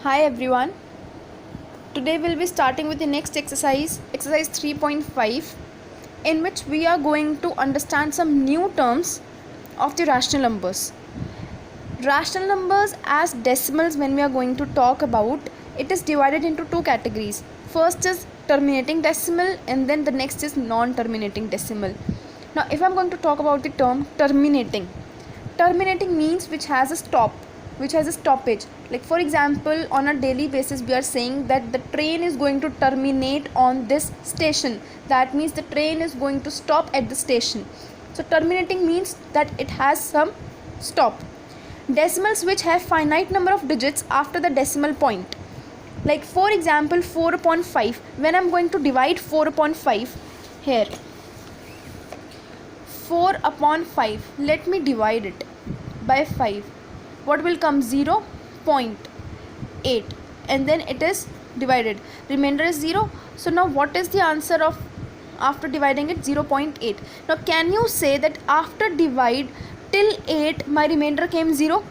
Hi everyone. Today we'll be starting with the next exercise 3.5, in which we are going to understand some new terms of the rational numbers. Rational numbers as decimals, when we are going to talk about, it is divided into two categories. First is terminating decimal and then the next is non-terminating decimal. Now if I'm going to talk about the term terminating, terminating means which has a stop, which has a stoppage. Like for example, on a daily basis we are saying that the train is going to terminate on this station. That means the train is going to stop at the station. So terminating means that it has some stop. Decimals which have finite number of digits after the decimal point. Like for example 4 upon 5, when I'm going to divide 4 upon 5, here 4 upon 5, let me divide it by 5. What will come? 0.8, and then it is divided, remainder is 0. So now what is the answer of after dividing it? 0.8. Now can you say that after divide till 8 my remainder came 0?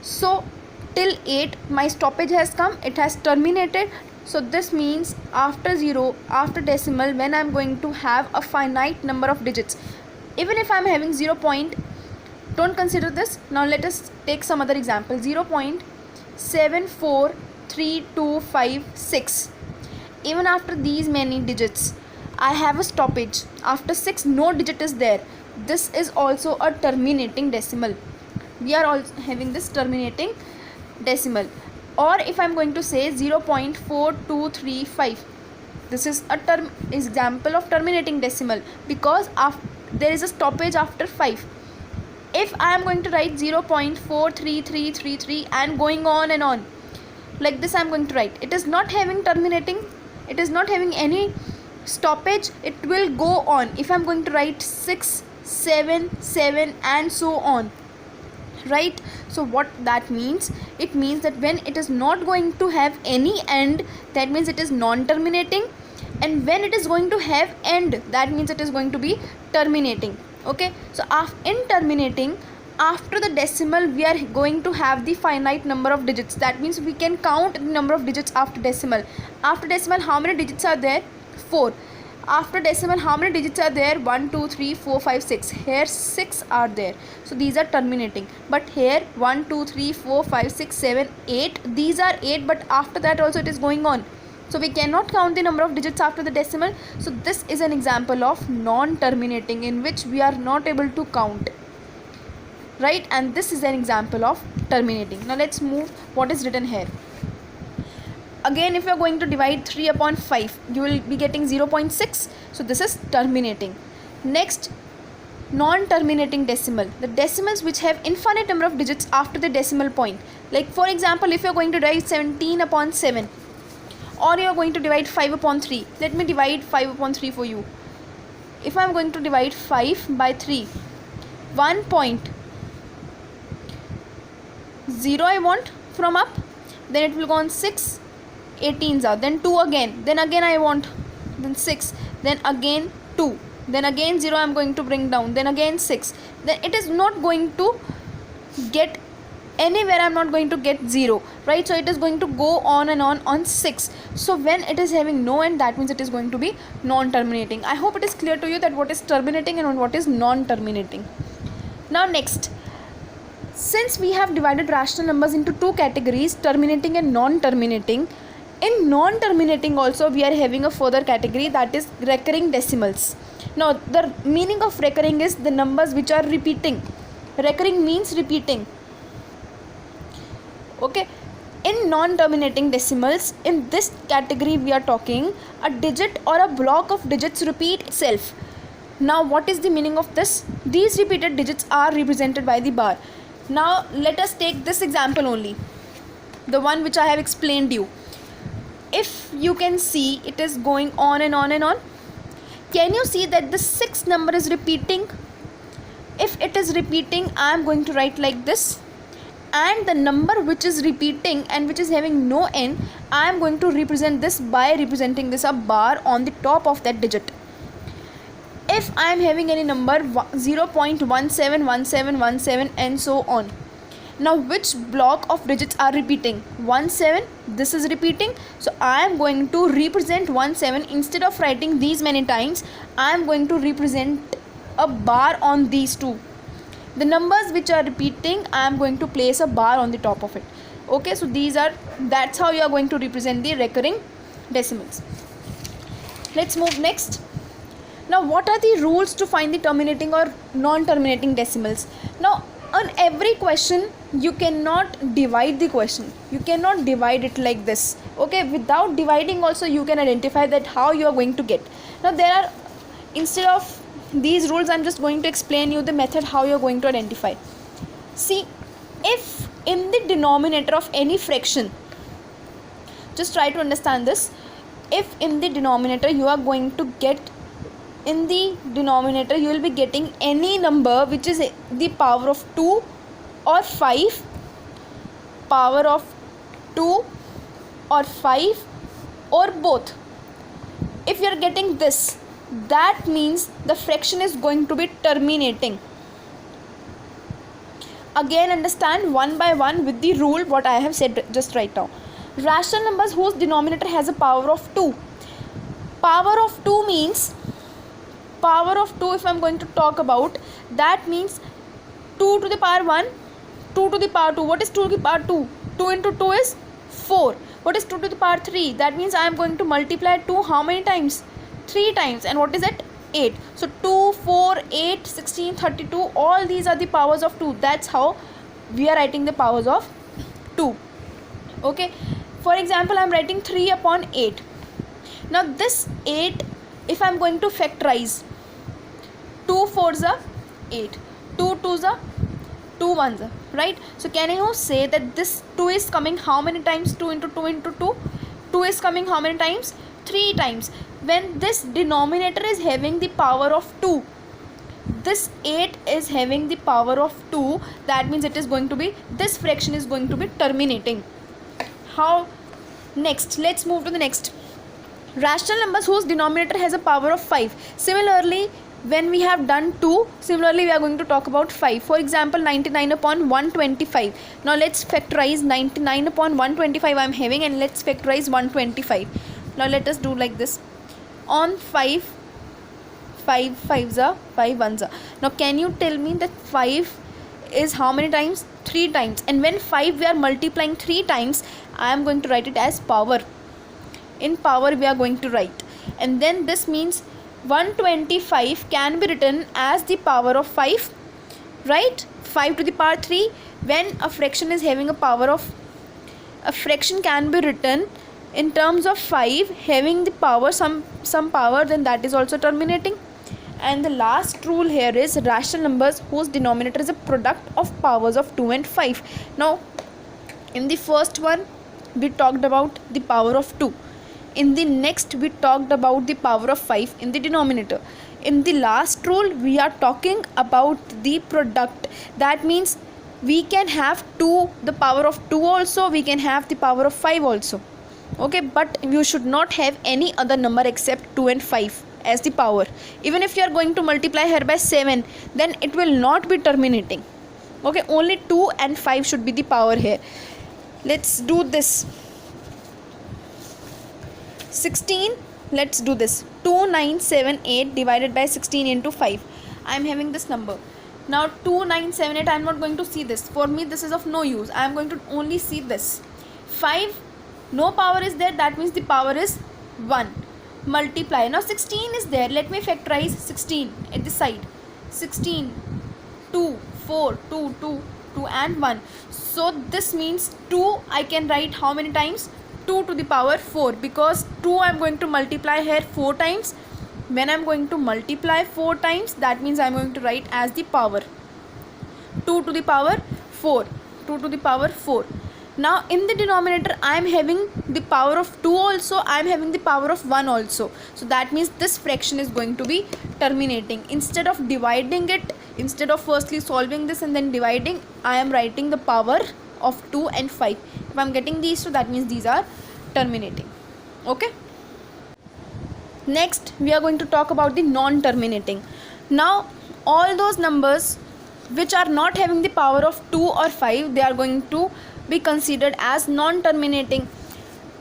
So till 8 my stoppage has come, it has terminated. So this means after 0, after decimal, when I am going to have a finite number of digits, even if I am having 0. Don't consider this. Now let us take some other example. 0.743256. Even after these many digits I have a stoppage. After 6 no digit is there. This is also a terminating decimal. We are also having this terminating decimal. Or if I am going to say 0.4235, this is a example of terminating decimal, because there is a stoppage after 5. If I am going to write 0.43333 and going on and on, like this I am going to write, it is not having terminating, it is not having any stoppage, it will go on. If I am going to write 6, 7, 7 and so on, right? So what that means? It means that when it is not going to have any end, that means it is non-terminating, and when it is going to have end, that means it is going to be terminating. Okay, so in terminating, after the decimal we are going to have the finite number of digits. That means we can count the number of digits after decimal. After decimal, how many digits are there? 4. After decimal, how many digits are there? 1 2 3 4 5 6. Here 6 are there, so these are terminating. But here 1 2 3 4 5 6 7 8, these are 8, but after that also it is going on, so we cannot count the number of digits after the decimal. So this is an example of non-terminating, in which we are not able to count, right? And this is an example of terminating. Now let's move what is written here. Again, if you are going to divide 3 upon 5, you will be getting 0.6. So this is terminating. Next, non-terminating decimal, the decimals which have infinite number of digits after the decimal point. Like for example, if you are going to divide 17 upon 7, or you are going to divide 5 upon 3. Let me divide 5 upon 3 for you. If I am going to divide 5 by 3, 1.0 I want from up, then it will go on 6, 18s are, then 2 again, then again I want, then 6, then again 2, then again 0 I am going to bring down, then again 6. Then it is not going to get anywhere, I am not going to get 0, right? So it is going to go on and on 6. So when it is having no end, that means it is going to be non-terminating. I hope it is clear to you that what is terminating and what is non-terminating. Now next, since we have divided rational numbers into two categories, terminating and non-terminating, in non-terminating also we are having a further category, that is recurring decimals. Now the meaning of recurring is the numbers which are repeating. Recurring means repeating. Okay, in non-terminating decimals, in this category we are talking a digit or a block of digits repeat itself. Now what is the meaning of this? These repeated digits are represented by the bar. Now let us take this example only, the one which I have explained you. If you can see, it is going on and on and on. Can you see that the 6th number is repeating? If it is repeating, I am going to write like this, and the number which is repeating and which is having no end, I am going to represent this by representing this a bar on the top of that digit. If I am having any number 0.171717 and so on, Now which block of digits are repeating? 1 7, this is repeating, so I am going to represent 1 7. Instead of writing these many times, I am going to represent a bar on these two. The numbers which are repeating, I am going to place a bar on the top of it. Okay, so that's how you are going to represent the recurring decimals. Let's move next. Now what are the rules to find the terminating or non-terminating decimals? Now on every question you cannot divide the question, you cannot divide it like this. Okay, without dividing also you can identify that how you are going to get. Now instead of these rules, I'm just going to explain you the method how you are going to identify. See, if in the denominator of any fraction, just try to understand this, if in the denominator you are going to get, in the denominator you will be getting any number which is the power of 2 or 5, power of 2 or 5 or both. If you are getting this, that means the fraction is going to be terminating. Again understand one by one with the rule what I have said just right now. Rational numbers whose denominator has a power of 2. Power of 2 means, power of 2 if I am going to talk about, that means 2 to the power 1, 2 to the power 2. What is 2 to the power 2? 2 into 2 is 4. What is 2 to the power 3? That means I am going to multiply 2 how many times? 3 times. And what is it? 8. So 2, 4, 8, 16, 32, all these are the powers of 2. That's how we are writing the powers of 2. Okay, for example, I am writing 3 upon 8. Now this 8, if I am going to factorize, 2 4s are 8, 2 2s are 2 1s are, right? So can you say that this 2 is coming how many times? 2 into 2 into 2. 2 is coming how many times? 3 times. When this denominator is having the power of 2, this 8 is having the power of 2, that means it is going to be, this fraction is going to be terminating. How? Next, let's move to the next. Rational numbers whose denominator has a power of 5. Similarly, when we have done 2, similarly we are going to talk about 5. For example, 99 upon 125. Now let's factorize 99 upon 125 I am having, and let's factorize 125. Now let us do like this. On 5 5s are 5 1s are. Now can you tell me that 5 is how many times? 3 times. And when 5 we are multiplying 3 times, I am going to write it as power. In power we are going to write, and then this means 125 can be written as the power of 5, right? 5 to the power 3. When a fraction is having a power of, a fraction can be written in terms of 5 having the power, some power, then that is also terminating. And the last rule here is rational numbers whose denominator is a product of powers of 2 and 5. Now in the first one we talked about the power of 2. In the next we talked about the power of 5 in the denominator. In the last rule we are talking about the product. That means we can have 2, the power of 2 also, we can have the power of 5 also. Okay, but you should not have any other number except 2 and 5 as the power. Even if you are going to multiply here by 7, then it will not be terminating. Okay, only 2 and 5 should be the power here. Let's do this. 16, let's do this. 2978 divided by 16 into 5. I am having this number. Now 2978, I am not going to see this. For me this is of no use. I am going to only see this. 5, no power is there, that means the power is 1. Multiply. Now 16 is there. Let me factorize 16 at the side. 16, 2, 4, 2, 2, 2 and 1. So this means 2 I can write how many times? 2 to the power 4, because 2 I am going to multiply here 4 times. When I am going to multiply 4 times, that means I am going to write as the power 2 to the power 4, 2 to the power 4. Now in the denominator I am having the power of 2 also, I am having the power of 1 also. So that means this fraction is going to be terminating. Instead of dividing it, instead of firstly solving this and then dividing, I am writing the power of 2 and 5. If I am getting these two, that means these are terminating. Okay. Next we are going to talk about the non-terminating. Now all those numbers which are not having the power of 2 or 5, they are going to be considered as non-terminating.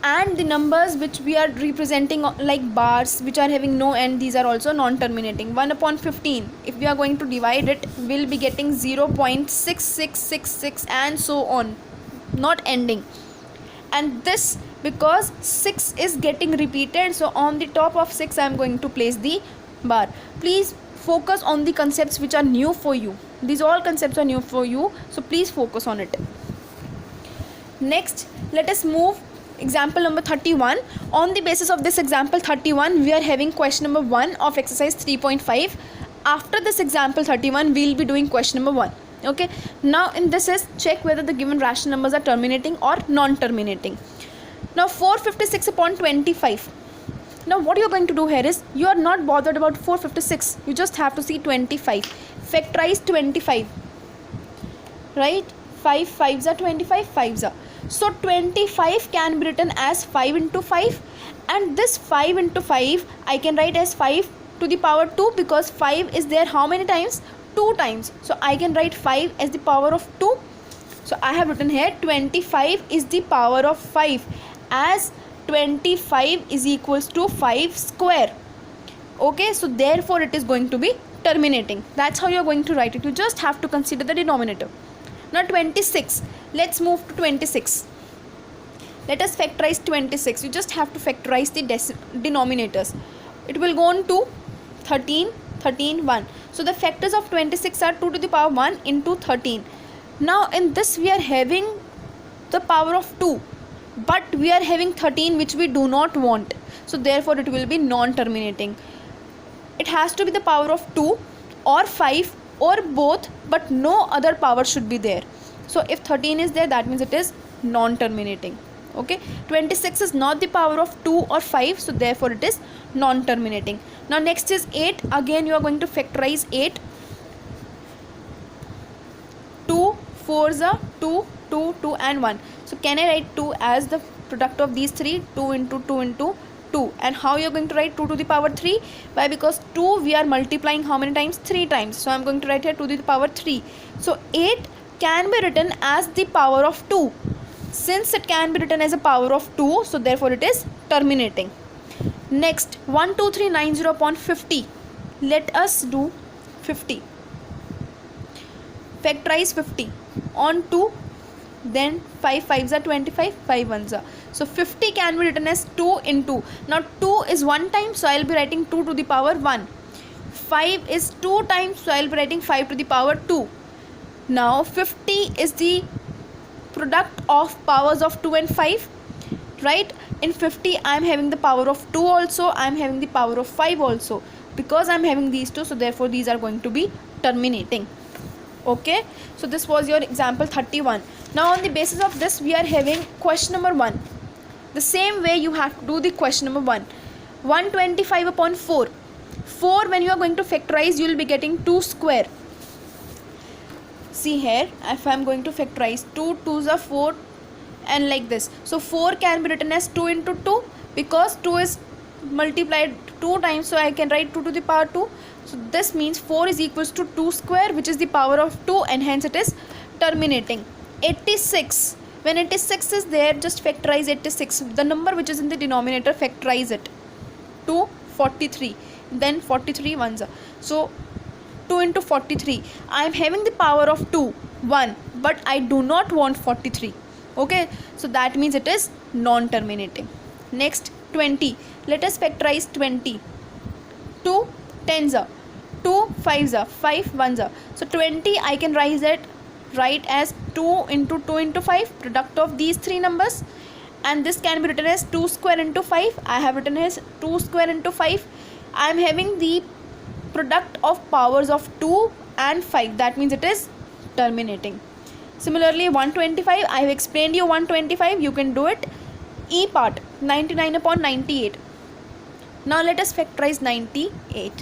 And the numbers which we are representing like bars, which are having no end, these are also non-terminating. 1 upon 15, if we are going to divide it, we'll be getting 0.6666 and so on, not ending. And this, because 6 is getting repeated, so on the top of 6 I am going to place the bar. Please focus on the concepts which are new for you. These all concepts are new for you, so please focus on it. Next, let us move example number 31. On the basis of this example 31, we are having question number 1 of exercise 3.5. After this example 31, we will be doing question number 1. Okay, now in this is check whether the given rational numbers are terminating or non-terminating. Now 456 upon 25. Now what you are going to do here is, you are not bothered about 456, you just have to see 25. Factorize 25, right? 5 5s are 25, 5s are. So 25 can be written as 5 into 5, and this 5 into 5 I can write as 5 to the power 2, because 5 is there how many times? 2 times. So I can write 5 as the power of 2. So I have written here 25 is the power of 5, as 25 is equals to 5 square. Okay, so therefore it is going to be terminating. That's how you are going to write it. You just have to consider the denominator. Now 26, let's move to 26. Let us factorize 26. You just have to factorize the denominators. It will go on to 13, 13, 1. So the factors of 26 are 2 to the power 1 into 13. Now in this we are having the power of 2, but we are having 13 which we do not want. So therefore it will be non-terminating. It has to be the power of 2 or 5 or both, but no other power should be there. So if 13 is there, that means it is non-terminating. Okay, 26 is not the power of 2 or 5, so therefore it is non-terminating. Now next is 8. Again you are going to factorize 8. 2 4s are 2, 2, 2 and 1. So can I write 2 as the product of these three? 2 into 2 into 2. And how you are going to write 2 to the power 3? Why? Because 2 we are multiplying how many times? 3 times. So I am going to write here 2 to the power 3. So 8 can be written as the power of 2. Since it can be written as a power of 2, so therefore it is terminating. Next, 12390 upon 50. Let us do 50. Factorize 50 on 2, then 5 5s are 25, 5 1s are. So 50 can be written as 2 into. Now 2 is 1 time, so I will be writing 2 to the power 1. 5 is 2 times, so I will be writing 5 to the power 2. Now 50 is the product of powers of 2 and 5, right? In 50 I am having the power of 2 also, I am having the power of 5 also. Because I am having these two, so therefore these are going to be terminating. Okay, so this was your example 31. Now on the basis of this we are having question number 1. The same way you have to do the question number 1. 125 upon 4. 4, when you are going to factorize, you will be getting 2 square. See here, if I am going to factorize, 2 2s are 4 and like this. So 4 can be written as 2 into 2, because 2 is multiplied 2 times, so I can write 2 to the power 2. So this means 4 is equals to 2 square, which is the power of 2, and hence it is terminating. 86, when 86 is there, just factorize 86. The number which is in the denominator, factorize it to 43, then 43 ones are. So 2 into 43, I am having the power of 2, 1, but I do not want 43. Okay, so that means it is non-terminating. Next, 20. Let us factorize 20. 2 10s are, 2 5s are, 5 1s are. So 20 I can write as 2 into 2 into 5, product of these three numbers, and this can be written as 2 square into 5. I have written as 2 square into 5. I am having the product of powers of 2 and 5, that means it is terminating. Similarly 125, I have explained you 125, you can do it. E part, 99 upon 98. Now let us factorize 98.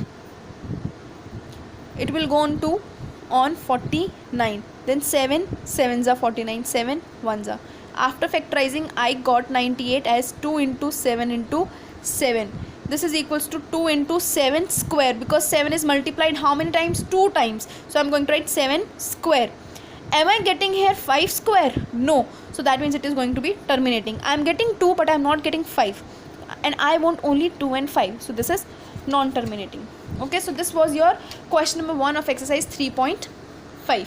It will go on 49. Then 7 7s are 49, 7 1s are. After factorizing, I got 98 as 2 into 7 into 7. this is equals to 2 into 7 square, because 7 is multiplied how many times? 2 times. So I'm going to write 7 square. Am I getting here 5 square? No. So that means it is going to be terminating. I'm getting 2 but I'm not getting 5, and I want only 2 and 5. So this is non-terminating. Okay, so this was your question number 1 of exercise 3.5.